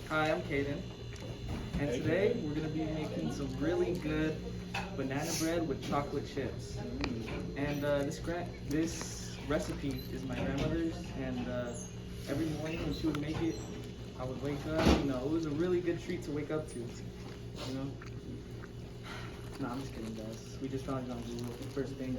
Hi, I'm Caden, and today we're going to be making some really good banana bread with chocolate chips. And this recipe is my grandmother's, and every morning when she would make it, I would wake up. It was a really good treat to wake up to. No, I'm just kidding, guys. We just found it on Google first thing.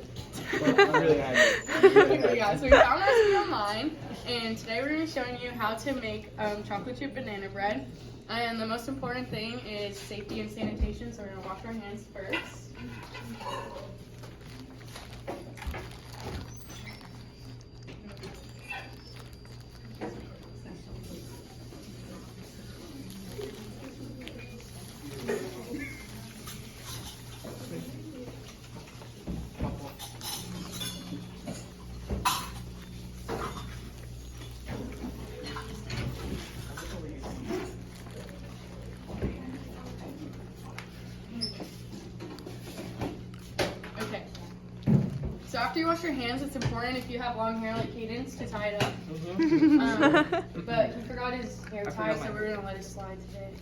But I'm really happy. Yeah, so we found a recipe online, and today we're going to be showing you how to make chocolate chip banana bread. And the most important thing is safety and sanitation, so we're going to wash our hands first. So after you wash your hands, it's important if you have long hair like Caden's to tie it up. But he forgot his hair tie, so we're going to let it slide today.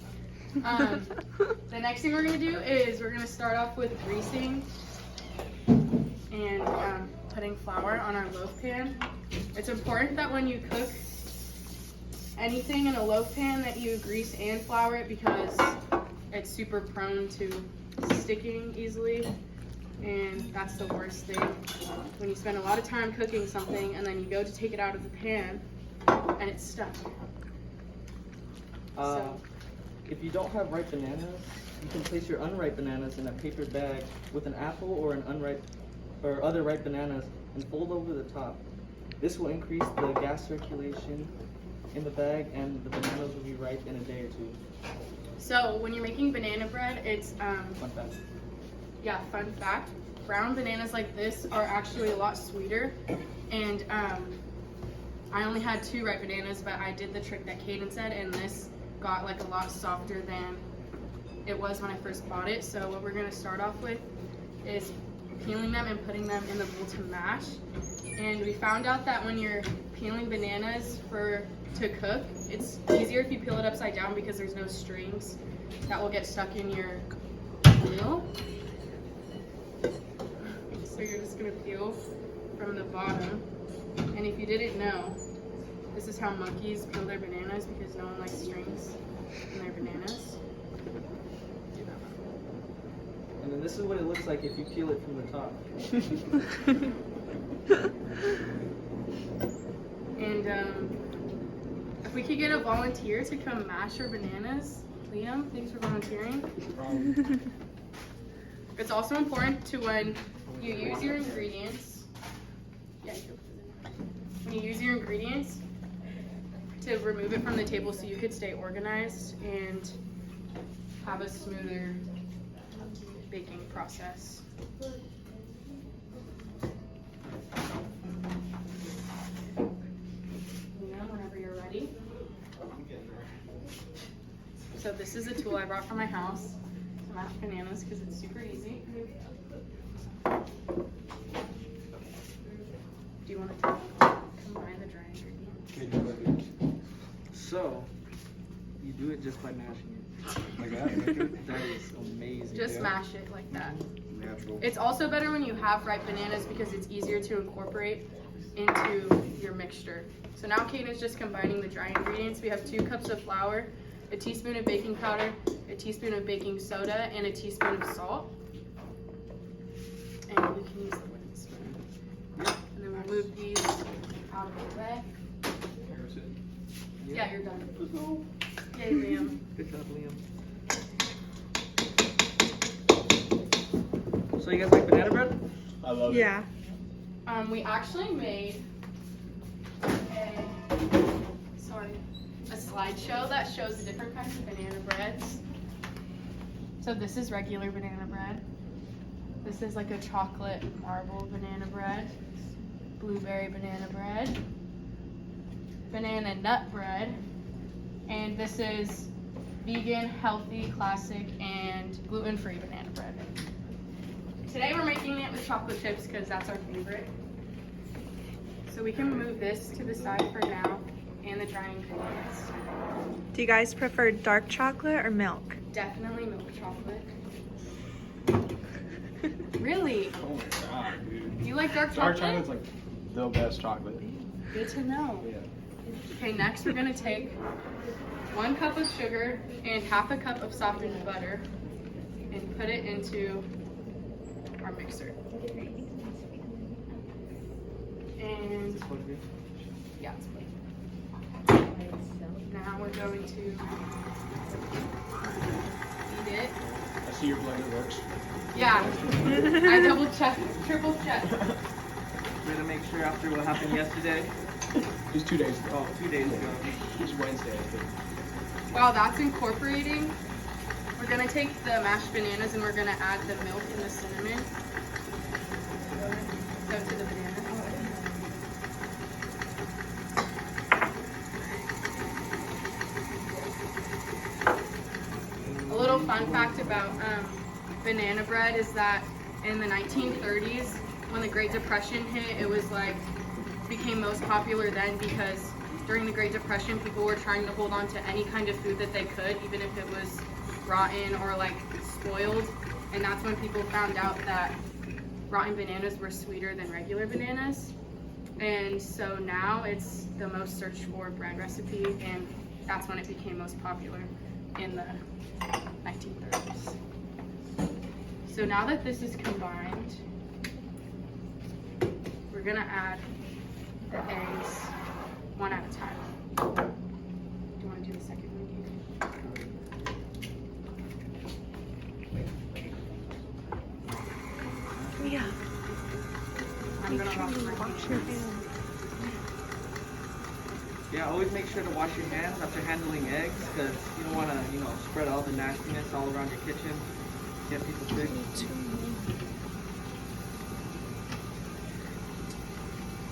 The next thing we're going to do is we're going to start off with greasing and putting flour on our loaf pan. It's important that when you cook anything in a loaf pan that you grease and flour it because it's super prone to sticking easily. And that's the worst thing, when you spend a lot of time cooking something and then you go to take it out of the pan and it's stuck. If you don't have ripe bananas, you can place your unripe bananas in a paper bag with an apple or other ripe bananas and fold over the top. This will increase the gas circulation in the bag, and the bananas will be ripe in a day or two. So when you're making banana bread, it's Fun fact. Yeah, fun fact, brown bananas like this are actually a lot sweeter, and I only had 2 ripe bananas, but I did the trick that Caden said, and this got like a lot softer than it was when I first bought it. So what we're going to start off with is peeling them and putting them in the bowl to mash. And we found out that when you're peeling bananas to cook, it's easier if you peel it upside down because there's no strings that will get stuck in your peel. So you're just going to peel from the bottom. And if you didn't know, this is how monkeys peel their bananas because no one likes strings in their bananas. And then this is what it looks like if you peel it from the top. And if we could get a volunteer to come mash our bananas. Liam, thanks for volunteering. It's also important to when you use your ingredients, when you use your ingredients, to remove it from the table so you could stay organized and have a smoother baking process. Whenever you're ready. So this is a tool I brought from my house to mash bananas because it's super easy. Do you want to combine the dry ingredients? So, you do it just by mashing it. Like that? That is amazing. Just mash it like that. Natural. It's also better when you have ripe bananas because it's easier to incorporate into your mixture. So now Kate is just combining the dry ingredients. We have 2 cups of flour, a teaspoon of baking powder, a teaspoon of baking soda, and a teaspoon of salt. And you can use the wooden spoon. And then we'll move these out of the way. Yeah, you're done. Yay, Liam. Good job, Liam. So you guys like banana bread? I love it. Yeah. We actually made a slideshow that shows the different kinds of banana breads. So this is regular banana bread. This is like a chocolate marble banana bread, blueberry banana bread, banana nut bread, and this is vegan, healthy, classic, and gluten-free banana bread. Today we're making it with chocolate chips because that's our favorite. So we can move this to the side for now. and the dry ingredients. Do you guys prefer dark chocolate or milk? Definitely milk chocolate. Really? Oh my god, dude. You like dark Dark chocolate? chocolate's like the best chocolate. Good to know. Yeah. Okay, next we're gonna take 1 cup of sugar and half a cup of softened butter and put it into our mixer. And yeah, it's fine. Now we're going to beat it. I see your blender works. Yeah, I double checked, triple checked. We're gonna make sure after what happened yesterday. It was 2 days ago. Oh, 2 days ago. It was Wednesday, I think. While that's incorporating, we're gonna take the mashed bananas and we're gonna add the milk and the cinnamon. Go to the banana. A little fun fact about banana bread is that in the 1930s, when the Great Depression hit, it was like became most popular then because during the Great Depression, people were trying to hold on to any kind of food that they could, even if it was rotten or like spoiled. And that's when people found out that rotten bananas were sweeter than regular bananas. And so now it's the most searched for bread recipe, and that's when it became most popular in the 1930s. So now that this is combined, we're gonna add the eggs one at a time. Do you want to do the second one? Yeah. I'm gonna wash my hands. Yeah, always make sure to wash your hands after handling eggs because you don't want to, spread all the nastiness all around your kitchen. Get people sick.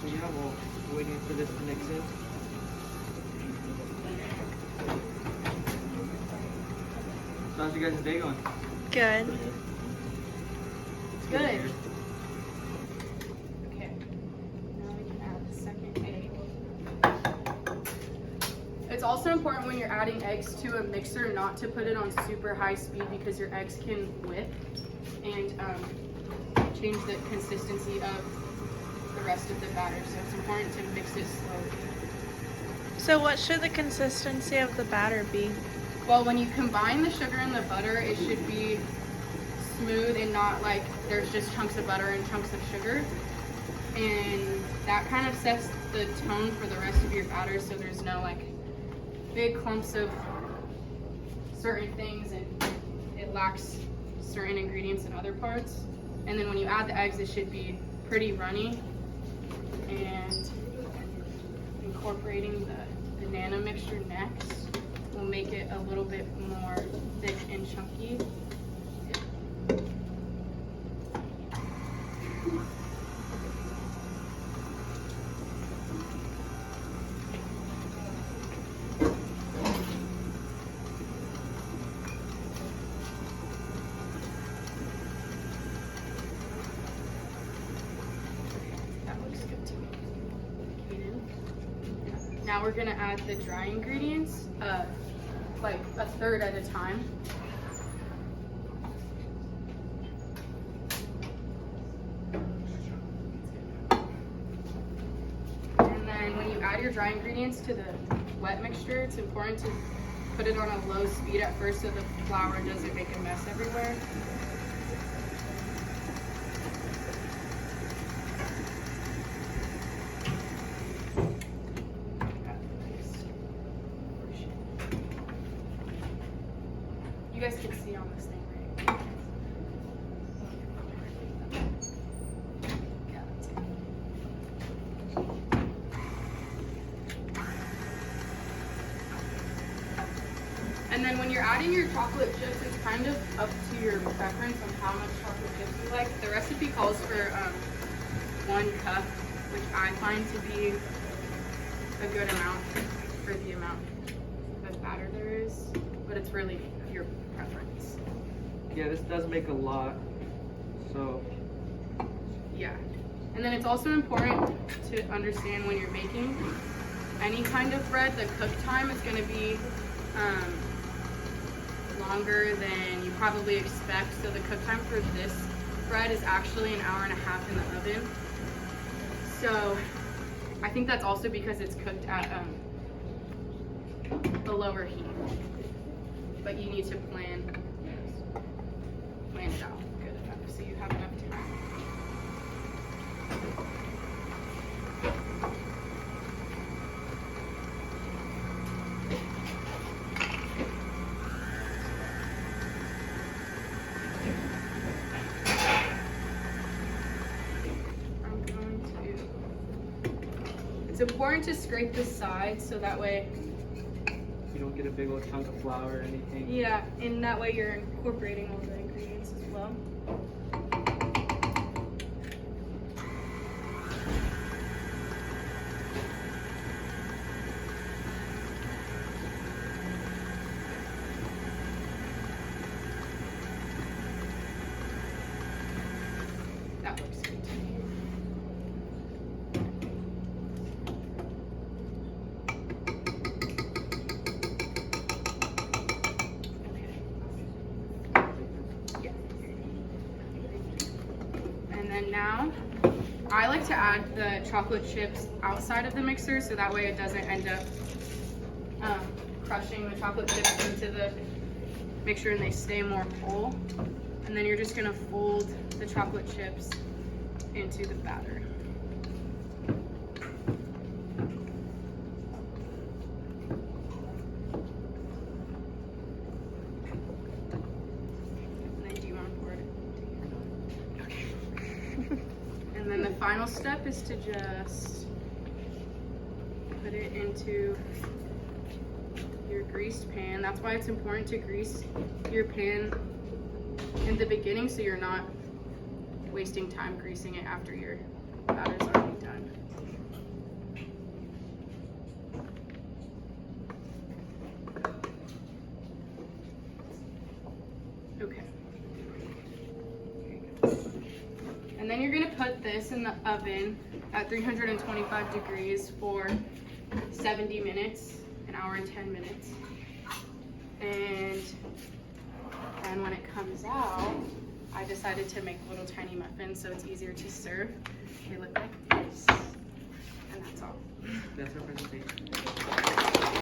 So yeah, we're waiting for this to mix in. So how's you guys' day going? Good. Good. Okay. Now we can add the second egg. It's also important when you're adding eggs to a mixer not to put it on super high speed because your eggs can whip and change the consistency of the rest of the batter. So it's important to mix it slowly. So what should the consistency of the batter be? Well, when you combine the sugar and the butter, it should be smooth and not like there's just chunks of butter and chunks of sugar. And that kind of sets the tone for the rest of your batter so there's no like big clumps of certain things and it lacks certain ingredients in other parts. And then when you add the eggs, it should be pretty runny. And incorporating the banana mixture next will make it a little bit more thick and chunky. That looks good to me. Now we're gonna add the dry ingredients, like a third at a time. And then when you add your dry ingredients to the wet mixture, it's important to put it on a low speed at first so the flour doesn't make a mess everywhere. You guys can see on this thing, right? Yeah, that's it. And then when you're adding your chocolate chips, it's kind of up to your preference on how much chocolate chips you like. The recipe calls for 1 cup, which I find to be a good amount for the amount of batter there is, but it's really your preference. Yeah, this does make a lot. So Yeah. And then it's also important to understand when you're making any kind of bread, the cook time is going to be longer than you probably expect. So the cook time for this bread is actually 1.5 hours in the oven. So I think that's also because it's cooked at a lower heat. But you need to plan it out good enough so you have enough time. It's important to scrape the sides so that way, You don't get a big old chunk of flour or anything. yeah, and that way you're incorporating all the ingredients as well. That looks good to me. And then now, I like to add the chocolate chips outside of the mixer so that way it doesn't end up crushing the chocolate chips into the mixture and they stay more whole. And then you're just gonna fold the chocolate chips into the batter. And then do you want to pour it? And then the final step is to just put it into your greased pan. That's why it's important to grease your pan in the beginning so you're not wasting time greasing it after your batter's already done. Okay. And then you're gonna put this in the oven at 325 degrees for 70 minutes, 1 hour and 10 minutes. And when it comes out, I decided to make little tiny muffins so it's easier to serve. They look like this. And that's all. That's our presentation.